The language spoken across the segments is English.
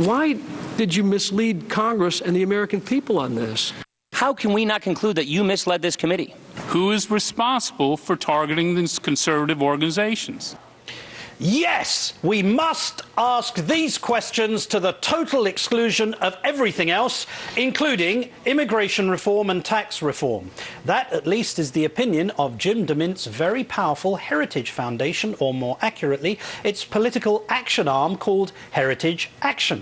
Why did you mislead Congress and the American people on this? How can we not conclude that you misled this committee? Who is responsible for targeting these conservative organizations? Yes, we must ask these questions to the total exclusion of everything else, including immigration reform and tax reform. That, at least, is the opinion of Jim DeMint's very powerful Heritage Foundation, or more accurately, its political action arm called Heritage Action.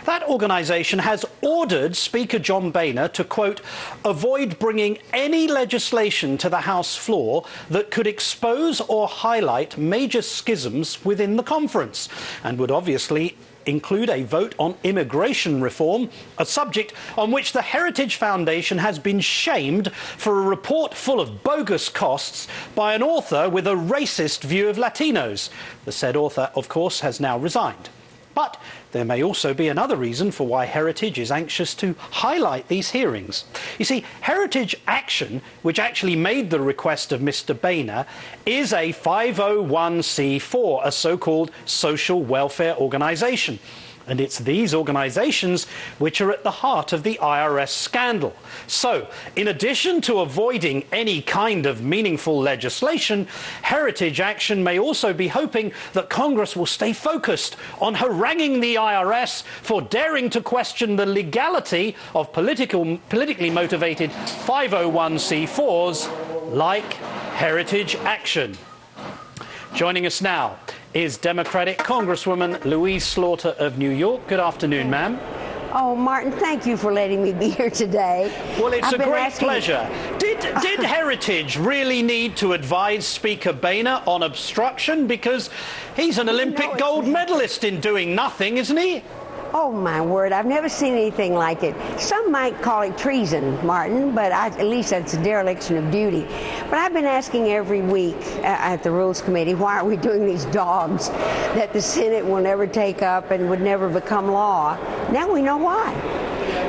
That organisation has ordered Speaker John Boehner to, quote, avoid bringing any legislation to the House floor that could expose or highlight major schisms within the conference, and would obviously include a vote on immigration reform, a subject on which the Heritage Foundation has been shamed for a report full of bogus costs by an author with a racist view of Latinos. The said author, of course, has now resigned. But there may also be another reason for why Heritage is anxious to highlight these hearings. You see, Heritage Action, which actually made the request of Mr. Boehner, is a 501c4, a so-called social welfare organisation. And it's these organisations which are at the heart of the IRS scandal. So, in addition to avoiding any kind of meaningful legislation, Heritage Action may also be hoping that Congress will stay focused on haranguing the IRS for daring to question the legality of politically motivated 501c4s like Heritage Action. Joining us now is Democratic Congresswoman Louise Slaughter of New York. Good afternoon, ma'am. Oh, Martin, thank you for letting me be here today. Well, it's a great pleasure. Did Heritage really need to advise Speaker Boehner on obstruction? Because he's an Olympic gold medalist in doing nothing, isn't he? Oh, my word, I've never seen anything like it. Some might call it treason, Martin, but at least that's a dereliction of duty. But I've been asking every week at the Rules Committee, why are we doing these dogs that the Senate will never take up and would never become law? Now we know why.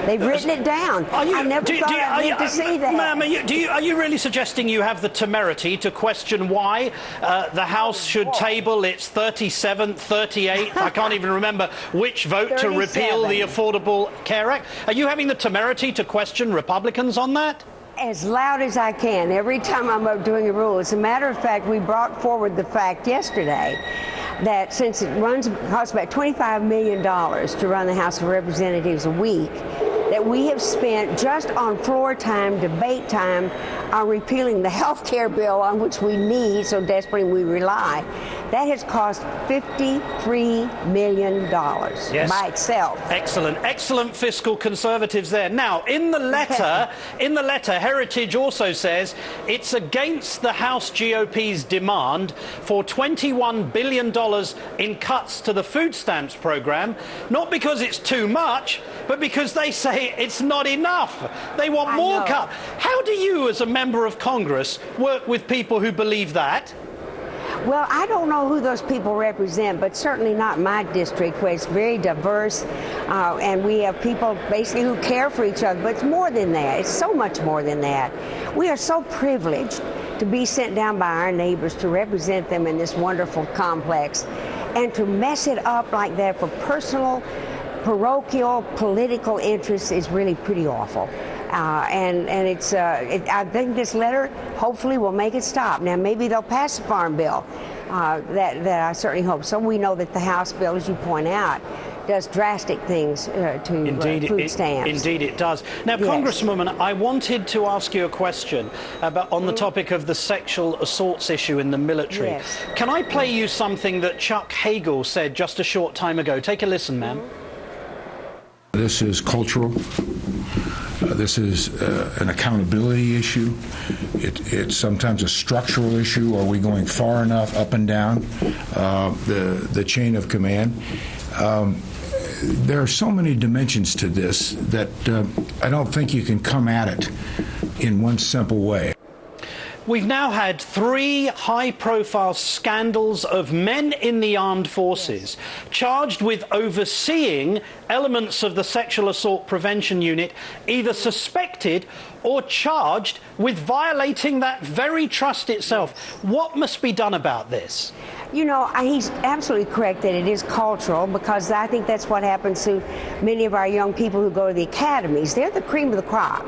They've written it down. I never thought I'd live to see that. Ma'am, are you really suggesting you have the temerity to question why the House should table its 37th, 38th, I can't even remember which vote to repeal the Affordable Care Act? Are you having the temerity to question Republicans on that? As loud as I can every time I'm up doing a rule. As a matter of fact, we brought forward the fact yesterday that since it costs about $25 million to run the House of Representatives a week, that we have spent just on floor time, debate time, on repealing the health care bill on which we need so desperately we rely. That has cost $53 million by itself. Excellent. Excellent fiscal conservatives there. Now, in the letter, Heritage also says it's against the House GOP's demand for $21 billion in cuts to the food stamps program, not because it's too much, but because they say it's not enough. They want more cut. How do you, as a member of Congress, work with people who believe that? Well, I don't know who those people represent, but certainly not my district, where it's very diverse, and we have people basically who care for each other. But it's more than that. It's so much more than that. We are so privileged to be sent down by our neighbors to represent them in this wonderful complex, and to mess it up like that for personal, parochial, political interests is really pretty awful. I think this letter hopefully will make it stop. Now, maybe they'll pass the farm bill. That I certainly hope. So we know that the House bill, as you point out, does drastic things to food stamps. Indeed it does. Now, yes. Congresswoman, I wanted to ask you a question on the topic of the sexual assaults issue in the military. Yes. Can I play you something that Chuck Hagel said just a short time ago? Take a listen, ma'am. This is cultural. This is an accountability issue. It's sometimes a structural issue. Are we going far enough up and down the chain of command? There are so many dimensions to this that I don't think you can come at it in one simple way. We've now had 3 high-profile scandals of men in the armed forces charged with overseeing elements of the Sexual Assault Prevention Unit, either suspected or charged with violating that very trust itself. What must be done about this? You know, he's absolutely correct that it is cultural, because I think that's what happens to many of our young people who go to the academies. They're the cream of the crop.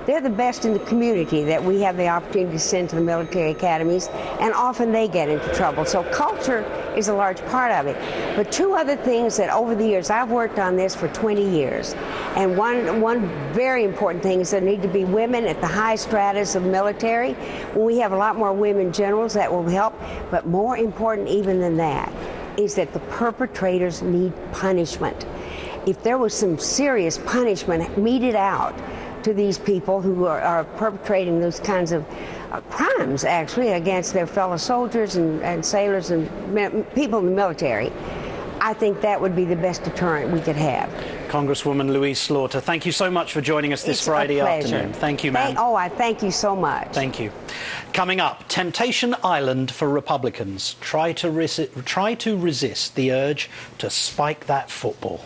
They're the best in the community that we have the opportunity to send to the military academies, and often they get into trouble. So culture is a large part of it. But two other things that over the years, I've worked on this for 20 years, and one very important thing is there need to be women at the high stratus of military. When we have a lot more women generals, that will help. But more important even than that is that the perpetrators need punishment. If there was some serious punishment meted out to these people who are perpetrating those kinds of crimes, actually, against their fellow soldiers and sailors and people in the military, I think that would be the best deterrent we could have. Congresswoman Louise Slaughter, thank you so much for joining us this Friday afternoon. Thank you, ma'am. I thank you so much. Thank you. Coming up, Temptation Island for Republicans. Try to resist the urge to spike that football.